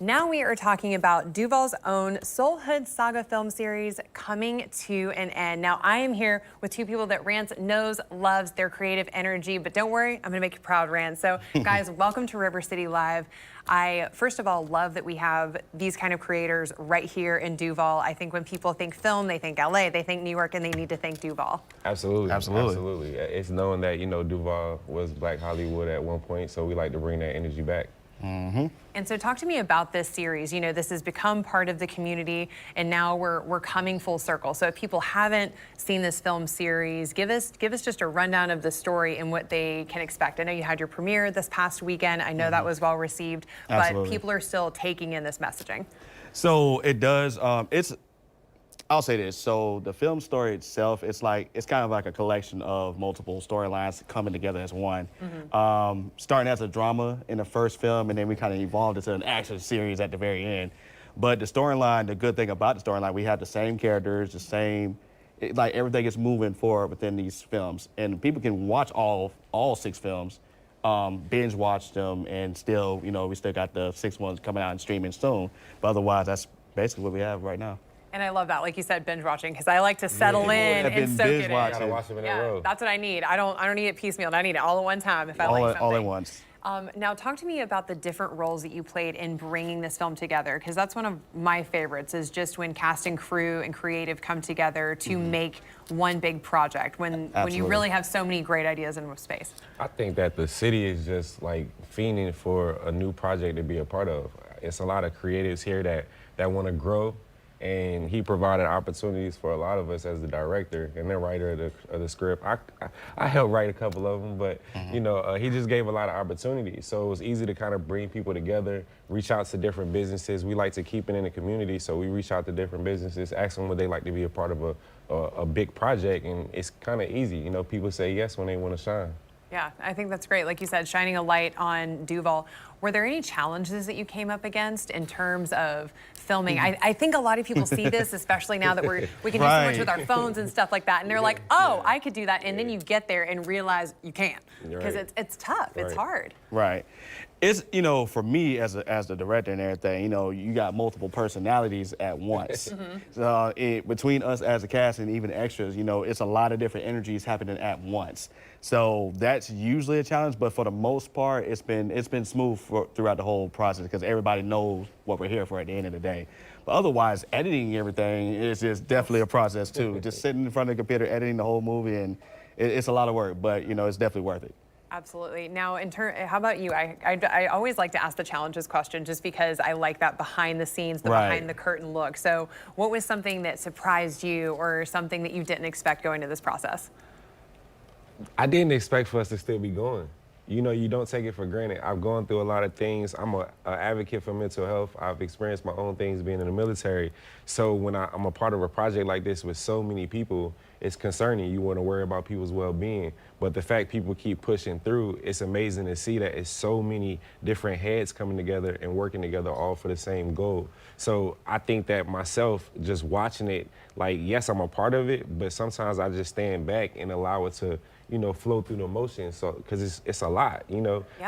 Now we are talking about Duval's own Soulhood Saga film series coming to an end. Now I am here with two people that Rance knows, loves their creative energy, but don't worry, I'm gonna make you proud, Rance. So guys, welcome to River City Live. I, first of all, love that we have these kind of creators right here in Duval. I think when people think film, they think LA, they think New York, and they need to think Duval. Absolutely. Absolutely. Absolutely. It's knowing that, Duval was Black Hollywood at one point, so we like to bring that energy back. And so talk to me about this series. You know, this has become part of the community, and now we're coming full circle. So if people haven't seen this film series, give us just a rundown of the story and what they can expect. I know you had your premiere this past weekend. I know that was well received, but people are still taking in this messaging. So it does. I'll say this. So the film story itself, it's kind of like a collection of multiple storylines coming together as one. Starting as a drama in the first film, and then we kind of evolved into an action series at the very end. But the storyline, the good thing about the storyline, we have the same characters, the same, like everything is moving forward within these films, and people can watch all 6 films, binge watch them, and still, we still got the 6th ones coming out and streaming soon. But otherwise, that's basically what we have right now. And I love that, like you said, binge watching, because I like to settle in and soak it in. Gotta watch them in a row. That's what I need. I don't need it piecemeal. I need it all at one time if I like something. All at once. Now talk to me about the different roles that you played in bringing this film together, because that's one of my favorites, is just when cast and crew and creative come together to make one big project, when you really have so many great ideas in space. I think that the city is just like fiending for a new project to be a part of. It's a lot of creatives here that want to grow. And he provided opportunities for a lot of us as the director and the writer of the script. I helped write a couple of them, but he just gave a lot of opportunities. So it was easy to kind of bring people together, reach out to different businesses. We like to keep it in the community, so we reach out to different businesses, ask them would they like to be a part of a big project, and it's kind of easy. People say yes when they want to shine. Yeah, I think that's great. Like you said, shining a light on Duval. Were there any challenges that you came up against in terms of filming? I think a lot of people see this, especially now that we can do so much with our phones and stuff like that, and they're like, oh, I could do that, and then you get there and realize you can't, because it's tough, it's hard. Right. It's, for me as the director and everything, you got multiple personalities at once. So between us as a cast and even extras, it's a lot of different energies happening at once. So that's usually a challenge, but for the most part, it's been smooth throughout the whole process, because everybody knows what we're here for at the end of the day. But otherwise, editing everything is just definitely a process too. Just sitting in front of the computer, editing the whole movie, and it's a lot of work, but it's definitely worth it. Absolutely. Now, how about you? I always like to ask the challenges question, just because I like that behind the scenes, the behind the curtain look. So what was something that surprised you, or something that you didn't expect going into this process? I didn't expect for us to still be going. You don't take it for granted. I've gone through a lot of things. I'm an advocate for mental health. I've experienced my own things being in the military. So when I'm a part of a project like this with so many people, it's concerning. You want to worry about people's well-being. But the fact people keep pushing through, it's amazing to see that it's so many different heads coming together and working together all for the same goal. So I think that myself, just watching it, like, yes, I'm a part of it, but sometimes I just stand back and allow it to flow through the emotions, so because it's a lot,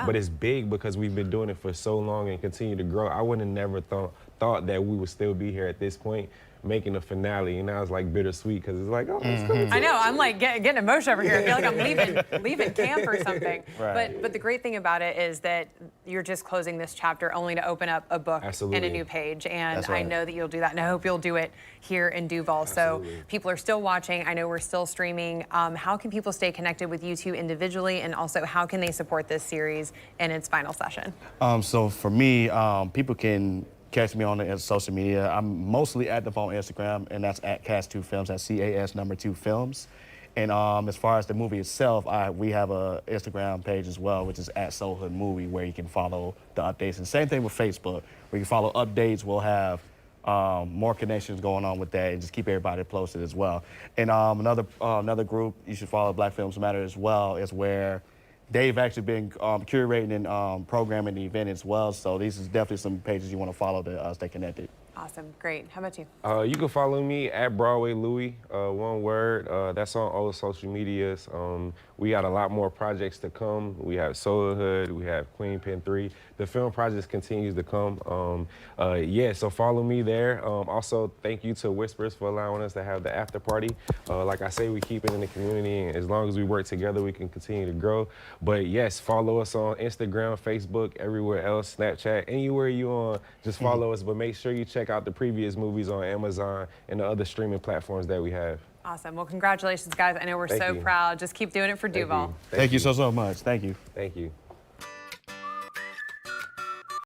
but it's big because we've been doing it for so long and continue to grow. I would have never thought that we would still be here at this point, making a finale, and now it's like bittersweet, because it's like, oh, it's coming. I know, I'm like getting emotional over here. I feel like I'm leaving camp or something. Right. But the great thing about it is that you're just closing this chapter only to open up a book and a new page. And I know that you'll do that, and I hope you'll do it here in Duval. So people are still watching. I know we're still streaming. How can people stay connected with you two individually, and also how can they support this series in its final session? So for me, people can catch me on the social media. I'm mostly active on Instagram, and that's at Cast2Films, that's CAS2Films. And as far as the movie itself, we have a Instagram page as well, which is at Soulhood Movie, where you can follow the updates. And same thing with Facebook, where you can follow updates. We'll have more connections going on with that, and just keep everybody posted as well. And another group you should follow, Black Films Matter as well, is where they've actually been curating and programming the event as well. So these is definitely some pages you want to follow to stay connected. Awesome, great. How about you? You can follow me at Broadway Louie, one word. That's on all the social medias. We got a lot more projects to come. We have Soulhood, we have Queen Pen 3. The film projects continues to come. Yeah, so follow me there. Also, thank you to Whispers for allowing us to have the after party. Like I say, we keep it in the community, and as long as we work together, we can continue to grow. But yes, follow us on Instagram, Facebook, everywhere else, Snapchat, anywhere you on, just follow us. But make sure you check out the previous movies on Amazon and the other streaming platforms that we have. Awesome. Well, congratulations, guys. I know we're Thank so you. proud. Just keep doing it for Duval. Thank you so much. Thank you. Thank you.